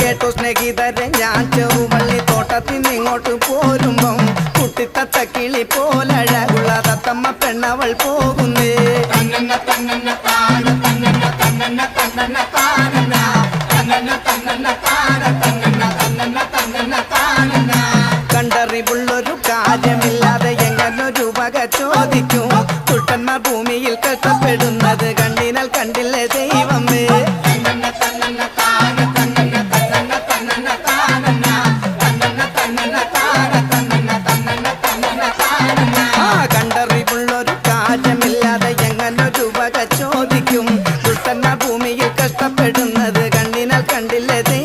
കേട്ടോ സ്നേഹിതരെ, ഞാൻ ചെറുവള്ളി തോട്ടത്തിൽ നിങ്ങോട്ട് പോരുമ്പം കുട്ടിത്തത്ത കിളി പോലഴകുള്ള തത്തമ്മ പെണ്ണവൾ പോകുന്നേ. കണ്ടറിവുള്ളൊരു കാര്യമില്ലാതെ എങ്ങനൊരു വക ചോദിക്കും. കുട്ടന്മാർ ഭൂമിയിൽ കഷ്ടപ്പെടുന്നത് കണ്ടിനാൽ കണ്ടില്ലേ ദൈവമേ. കണ്ടറിവുള്ളൊരു കാര്യമില്ലാതെ എങ്ങനൊരു വക ചോദിക്കും. കുട്ടന്മാർ ഭൂമിയിൽ കഷ്ടപ്പെടുന്നത് കണ്ടിനാൽ കണ്ടില്ലേ.